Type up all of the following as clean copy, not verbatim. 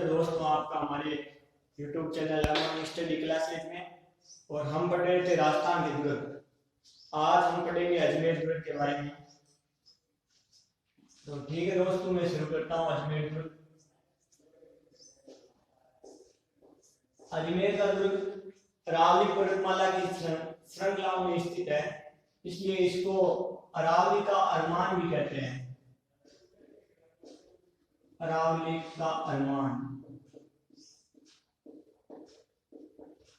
है दोस्तों आपका हमारे YouTube channel learning study classes में। और हम पढ़ रहे थे राजस्थान के दुर्ग। आज हम पढ़ेंगे अजमेर दुर्ग के बारे में। तो ठीक है दोस्तों, मैं शुरू करता हूँ। अजमेर दुर्ग। अजमेर का दुर्ग अरावली पर्वतमाला की श्रृंखलाओं में स्थित है, इसलिए इसको अरावली का अरमान भी कहते हैं। अरावली का अरमान,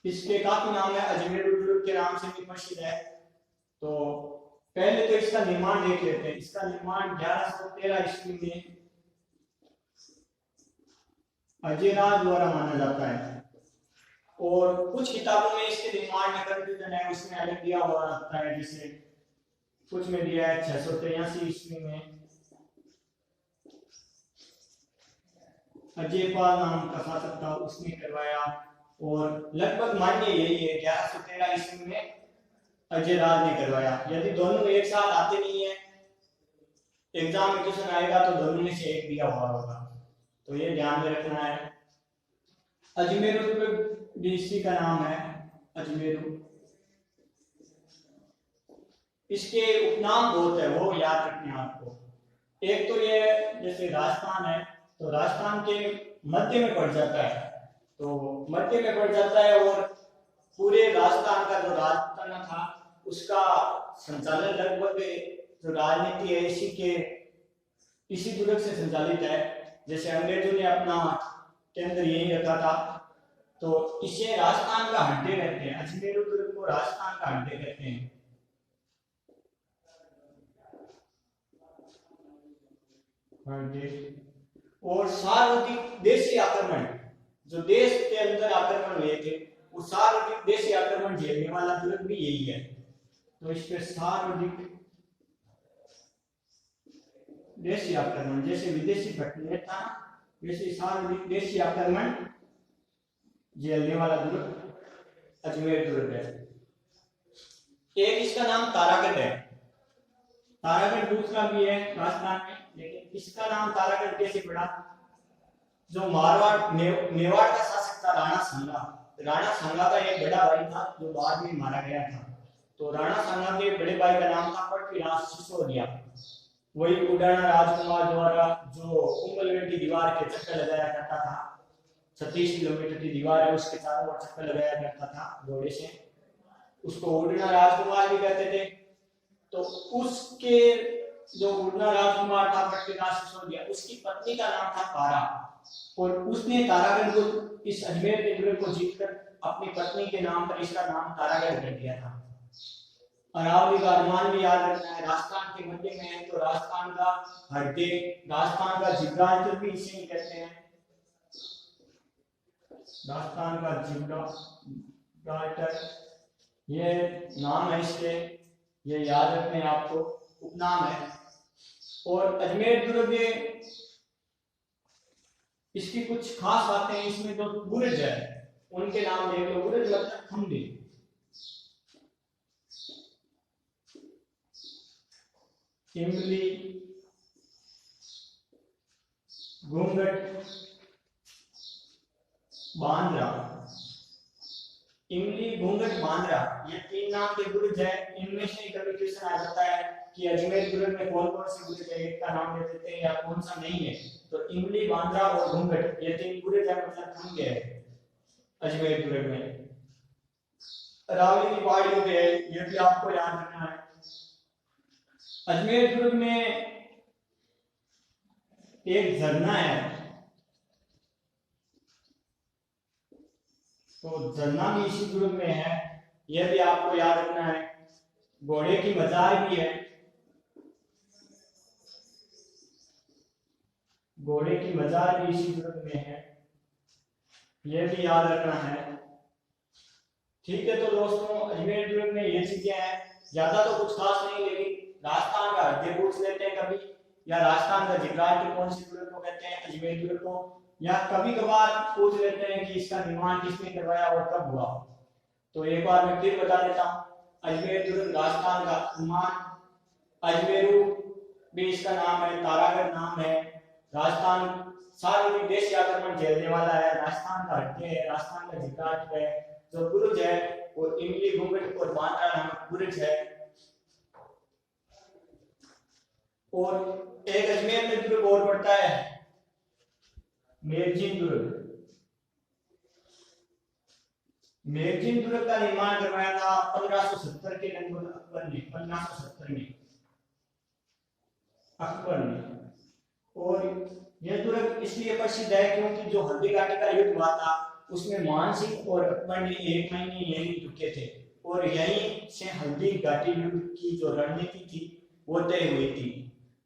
इसके काफी नाम है। अजमेर दुर्ग के नाम से भी प्रसिद्ध है। तो पहले तो इसका निर्माण देख लेते हैं। इसका निर्माण 1113 ईस्वी में अजयराज द्वारा माना जाता है। और कुछ किताबों में इसके निर्माण में कंफ्यूजन है, उसमें अलग दिया हुआ रहता है। जैसे कुछ में दिया है 683 ईस्वी में अजयपाल नाम का शासक था, उसने करवाया। और लगभग मान्य यही है 1113 ईस्वी में अजयराज ने करवाया। यदि दोनों एक साथ आते नहीं है, एग्जाम में क्वेश्चन आएगा तो दोनों में से एक दिया हुआ होगा, तो ये ध्यान में रखना है। अजमेर इसी का नाम है अजमेर। इसके उपनाम बहुत है, वो याद रखने हैं आपको। एक तो ये जैसे राजस्थान है, तो राजस्थान के मध्य में पड़ जाता है, तो मध्य में पड़ जाता है। और पूरे राजस्थान का जो राजतंत्र था उसका संचालन लगभग जो राजनीति है इसी दुर्ग से संचालित है। जैसे अंग्रेजों ने अपना केंद्र यही रखा था, तो इसे राजस्थान का हड्डी कहते हैं। अजमेर दुर्ग को राजस्थान का हड्डी कहते हैं। और सार्वत्रिक देशी आक्रमण, जो देश के अंदर आक्रमण हुए थे, वो सार्वत्रिक देशी आक्रमण झेलने वाला दुर्ग भी यही है। तो इस पे सार्वत्रिक देशी आक्रमण, जैसे विदेशी घटना था वैसे सार्वत्रिक देशी आक्रमण झेलने वाला दुर्ग अजमेर दुर्ग है। एक इसका नाम तारागढ़ है। तारागढ़ दूसरा भी है राजस्थान में, लेकिन इसका नाम तारागढ़ कैसे पड़ा? जो मारवाड़ मेवाड़ का शासक था राणा सांगा का एक बड़ा भाई था जो बाद में मारा गया था। तो राणा सांगा के बड़े भाई का नाम था पृथ्वीराज सिसोदिया। वही उड़ाना राजकुमार द्वारा जो कुंभलगढ़ की दीवार के चक्कर लगाया करता था, 36 किलोमीटर की दीवार है, उसके चारों ओर चक्कर लगाया करता था घोड़े से, उसको उड़ना राजकुमार भी कहते थे। तो उसके जो उड़ना राजकुमार था पृथ्वीराज सिसोदिया, उसकी पत्नी का नाम था तारा। और उसने तारागढ़ को, इस अजमेर के दुर्ग को जीतकर अपनी पत्नी के नाम पर इसका नाम तारागढ़ कर दिया था। अरावली का अरमान भी याद रखना है। राजस्थान के मध्य में है, तो राजस्थान का हड्डी, राजस्थान का जिब्राल्टर भी इसे ही कहते हैं। राजस्थान का जिब्राल्टर ये नाम है इसके, ये याद रखने आपको, उपनाम है। और अजमेर दुर्ग इसकी कुछ खास बातें हैं। इसमें जो बुर्ज है उनके नाम देख लो। बुर्ज मतलब खंभे। इमली, घूंघट, बांद्रा। इमली, घूंघट, बांद्रा, ये तीन नाम के बुर्ज है। इनमें से कभी क्वेश्चन आ जाता है कि अजमेर दुर्ग में कौन कौन से बुर्ज है, एक का नाम दे देते हैं या कौन सा नहीं है। तो इमली, बांद्रा और घूंघट ये तीन बुर्ज है, मतलब खंभे है अजमेर दुर्ग में। अरावली की पहाड़ियों पे है, ये भी आपको याद रखना है। अजमेर दुर्ग में एक झरना है, तो झरना भी इसी दुर्ग में है, यह भी आपको याद रखना है। घोड़े की मजार भी है, घोड़े की मजार भी इसी दुर्ग में है, यह भी याद रखना है। ठीक है, तो दोस्तों अजमेर दुर्ग में ये चीजें हैं, ज्यादा तो कुछ खास नहीं, लेकिन राजस्थान का हड्डी पूछ लेते हैं कभी, या राजस्थान का जिब्राल्टर कौन सी दुर्ग को कहते हैं, अजमेर दुर्ग को, या कभी कभार पूछ लेते हैं कि इसका निर्माण किसने करवाया और कब हुआ। तो एक बार मैं फिर बता देता हूँ, अजमेर दुर्ग राजस्थान का अजमेरू भी इसका नाम है, तारागढ़ नाम है, राजस्थान सार्वजनिक विदेशी आक्रमण झेलने वाला है। राजस्थान का हटके है, राजस्थान का जिब्राल्टर है, जो बुर्ज है और इमली घुंघट और बांद्रा नामक बुर्ज है। और एक अजमेर में दुर्ग और पड़ता है, मेगजीन दुर्ग। मेगजीन दुर्ग का निर्माण करवाया था 1570 के लगभग अकबर ने, 1570 में अकबर ने। और यह दुर्ग इसलिए प्रसिद्ध है क्योंकि जो हल्दी घाटी का युद्ध हुआ था उसमें मान सिंह और अकबर ने 1 महीने यहीं रुके थे और यहीं से हल्दी घाटी युद्ध की जो रणनीति थी वो तय हुई थी।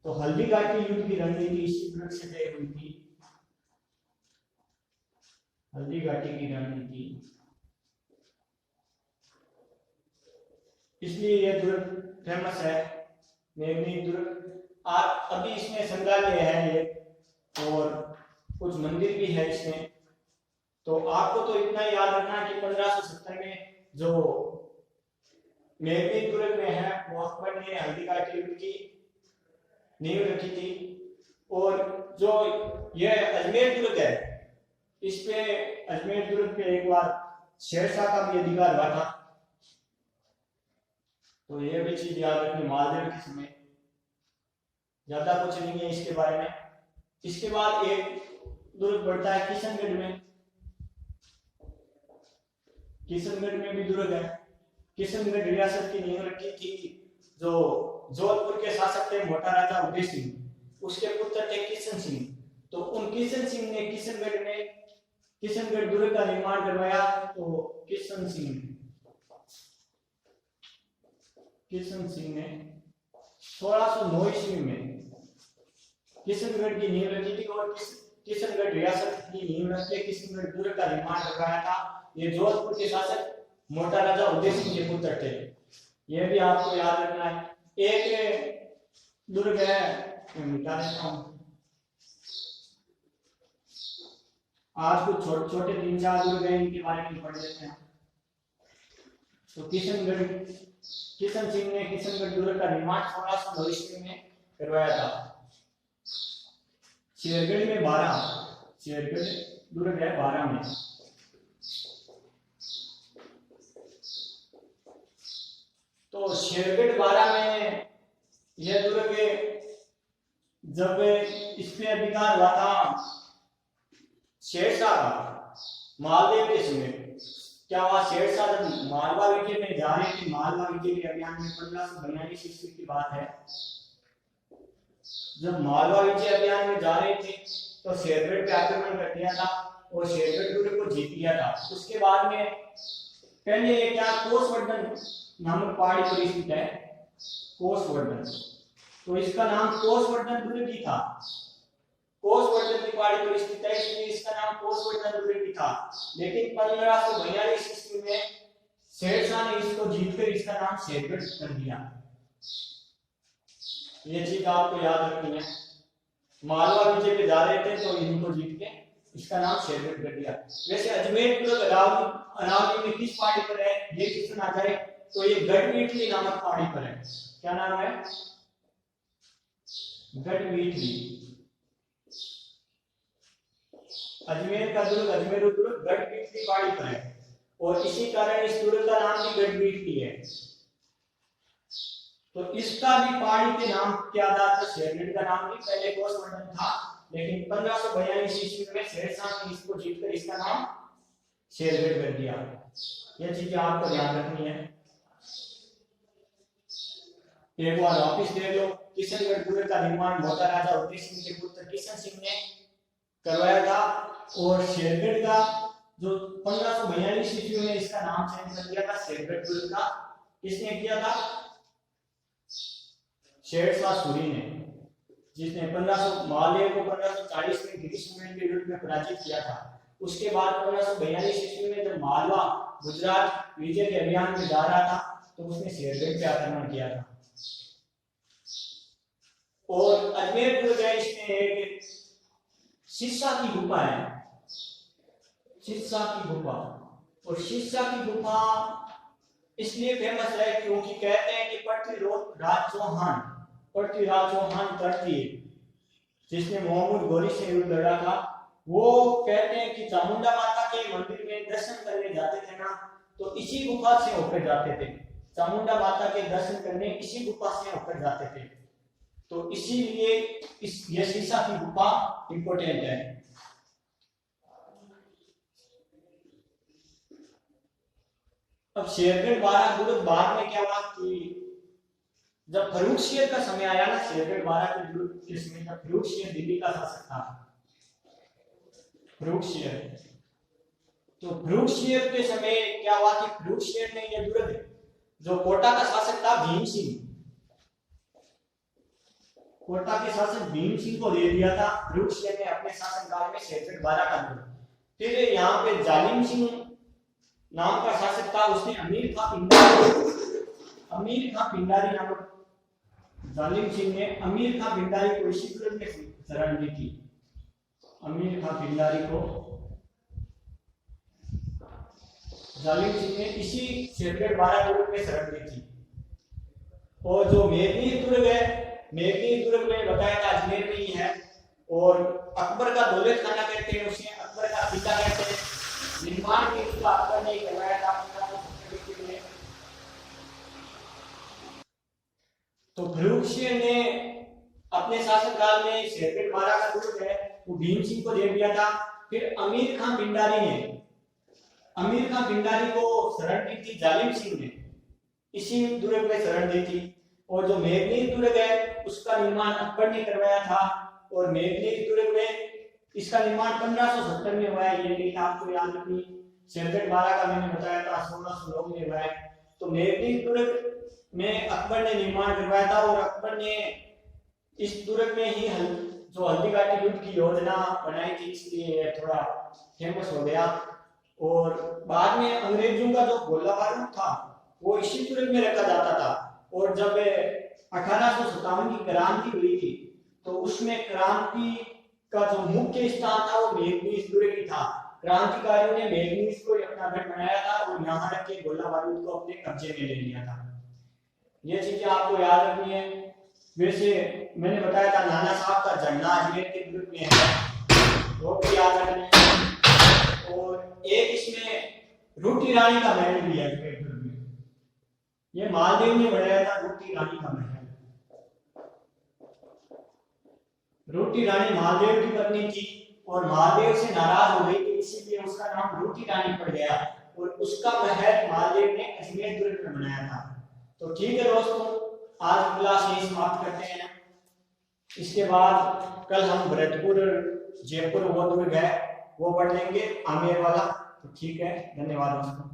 तो हल्दी घाटी युद्ध की रणनीति इसी दुर्ग से तय हुई थी, हल्दी घाटी की रणनीति। इसलिए यह दुर्ग फेमस है, मेघनी दुर्ग। आप अभी इसमें संग्रहालय है ये और कुछ मंदिर भी है इसमें। तो आपको तो इतना याद रखना कि 1570 में जो मेघनी दुर्ग में है वो अकबर ने हल्दी घाटी युद्ध की नींव रखी थी। और जो यह अजमेर दुर्ग है, इस पे अजमेर दुर्ग पे एक बार शेरशाह का भी अधिकार हुआ था। तो यह भी चीज याद रखनी मालदेव के समय। ज्यादा कुछ नहीं है इसके बारे में। इसके बाद एक दुर्ग बढ़ता है किशनगढ़ में। किशनगढ़ में भी दुर्ग है। किशनगढ़ रियासत की नींव रखी थी जो जोधपुर के शासक थे मोटा राजा उदय सिंह, उसके पुत्र थे किशन सिंह। तो उन किशन सिंह ने किशनगढ़ में किशनगढ़ दुर्ग का निर्माण करवाया। तो किशन सिंह ने 1609 ईस्वी में किशनगढ़ की नींव रखी थी और किशनगढ़ रियासत की नींव रख के किशनगढ़ दुर्ग का निर्माण करवाया था। ये जोधपुर के शासक मोटा राजा उदय सिंह के पुत्र थे। यह भी आपको याद रखना है। एक दुर्ग है, मिटा देता हूं, आज कुछ छोटे छोटे 3-4 दुर्ग हैं, इनके बारे में पढ़ लेते हैं। तो किशन सिंह ने किशनगढ़ दुर्ग का निर्माण 1609 ईस्वी में करवाया था। शेरगढ़ में 12, शेरगढ़ दुर्ग है 12 में। तो शेरगढ़ 12 में यह दुर्ग जब इस पे अधिकार हुआ था शेरशाह का मालदेव के समय। क्या हुआ, शेरशाह जब मालवा विजय में जा रहे थे, मालवा विजय के अभियान में 1542 ईस्वी की बात है, जब मालवा विजय अभियान में जा रहे थे तो शेरगढ़ पे आक्रमण कर दिया था और शेरगढ़ दुर्ग को जीत लिया था। उसके बाद में पहले क्या कोसवर्धन नामक पहाड़ी पर स्थित है, कोसवर्धन। तो इसका नाम कोसवर्धन दुर्ग ही था। कोसवर्धन की पहाड़ी पर स्थित है इसलिए इसका नाम कोसवर्धन दुर्ग ही था। लेकिन 1542 ईस्वी में शेरशाह ने इसको जीतकर इसका नाम शेरगढ़ कर दिया। ये चीज आपको याद रखनी है। मालवा विजय पे जा रहे थे तो इनको जीत के इसका नाम शेरगढ़ कर दिया। वैसे अजमेर दुर्ग अरावली में किस पहाड़ी पर है ये क्वेश्चन आ जाए तो ये गढ़मीठली नामक पहाड़ी पर है। क्या नाम है, गढ़मीठली। अजमेर का दुर्ग अजमेर दुर्ग गढ़मीठली पहाड़ी पर है और इसी कारण इस दुर्ग का नाम भी गढ़मीठली है। तो इसका भी पहाड़ी के नाम के आधार पर शेरगढ़ का नाम भी पहले कोसवर्धन था, लेकिन 1542 ईस्वी में शेरशाह ने इसको जीतकर इसका नाम शेरगढ़ कर दिया। यह चीजें आपको ध्यान रखनी है। एक बार वापिस देख लो, किशनगढ़ दुर्ग का निर्माण मोटा राजा उदय सिंह के पुत्र किशन सिंह ने करवाया था और शेरगढ़ का जो 1542 ईस्वी में इसका नाम चेंज कर दिया था शेरगढ़ दुर्ग का। किसने किया था, शेरशाह सूरी ने, जिसने 1500 मालदेव को 1540 में गिरिशमन के युद्ध में पराजित किया था। उसके बाद 1542 ईस्वी में जब मालवा गुजरात विजय के अभियान में जा रहा था तो उसने शेरगढ़ पे आक्रमण किया था। और अजमेर दुर्ग है, इसमें एक शीशा की गुफा है, शीशा की गुफा। और शीशा की गुफा इसलिए फेमस है क्योंकि कहते हैं कि पृथ्वीराज चौहान तृतीय जिसने मोहम्मद गौरी से युद्ध लड़ा था, वो कहते हैं कि चामुंडा माता के मंदिर में दर्शन करने जाते थे ना, तो इसी गुफा से होकर जाते थे। चामुंडा माता के दर्शन करने इसी गुफा से होकर जाते थे। तो इसीलिए ये शीशा की गुफा इंपॉर्टेंट है। अब शेरगढ़ बारह दुर्ग बाद में क्या हुआ कि जब फर्रुखसियर का समय आया ना, शेरगढ़ बारह के दुर्ग के समय, जब फर्रुखसियर दिल्ली का शासक था, फर्रुखसियर, तो फर्रुखसियर के समय क्या हुआ कि फर्रुखसियर ने यह दुर्ग जो कोटा का शासक था भीम सिंह, कोटा के शासक भीम सिंह को दे दिया था। फर्रुखसियर ने अपने शासनकाल में शेरगढ़ बारह का दुर्ग। फिर यहाँ पे जालिम सिंह नाम का शासक था, उसने अमीर खां पिंडारी नामक जालिम सिंह ने अमीर खां पिंडारी को इसी दुर्ग में शरण दी थी। अमीर खां पिंडारी को जालिम सिंह ने इसी शेरगढ़ बारह दुर्ग में शरण दी थी। और जो मेघनीर दुर्ग है, मेघनीर दुर्ग में बताया था अजमेर में ही है, और अकबर का दौलत खाना कहते हैं उसे, अकबर का पिता कहते हैं। निर्माण के लिए अकबर ने करवाया था। तो फर्रुखसियर ने अपने शासनकाल में शेरगढ़ बारह का दुर्ग है वो भीम सिंह को दे दिया था। फिर अमीर खां पिंडारी को शरण दी थी जालिम सिंह ने, इसी दुर्ग में शरण दी थी। और जो मेघनीर दुर्ग है उसका निर्माण अकबर ने करवाया था, और मेघनीर दुर्ग में इसका निर्माण 1570 में हुआ है। ये डेट आपको याद रखनी। शेरगढ़ बारह का मैंने बताया था 1609 में हुआ है। तो मेघनीर दुर्ग में अकबर ने निर्माण करवाया था, और अकबर ने इस दुर्ग में ही जो हल्दीघाटी युद्ध की योजना बनाई थी, इसलिए थोड़ा फेमस हो गया। और बाद में अंग्रेजों का जो गोला बारूद था वो इसी दुर्ग में रखा जाता था। और जब 1857 की क्रांति हुई थी, तो उसमें क्रांति का जो मुख्य स्थान था वो मेघनीर दुर्ग ही था। क्रांतिकारियों ने मेघनीर को अपना गढ़ बनाया था और यहाँ रख के गोला बारूद को अपने कब्जे में ले लिया था। ये चीजें आपको याद रखनी है। वैसे मैंने बताया था नाना साहब का झंडा अजमेर के दुर्ग में है, वो भी याद रखना है। और एक इसमें रूटी रानी का महल भी है अजमेर दुर्ग में, ये मालदेव ने बनाया था रूटी रानी का महल। रूटी रानी महादेव की पत्नी थी, और महादेव से नाराज हो गई थी, इसीलिए उसका नाम रूटी रानी पड़ गया, और उसका महल महादेव ने अजमेर दुर्ग में बनाया था। तो ठीक है दोस्तों, आज की क्लास यही समाप्त करते हैं। इसके बाद कल हम भरतपुर जयपुर वो दुर्ग है वो पढ़ लेंगे, आमेर वाला। तो ठीक है, धन्यवाद दोस्तों।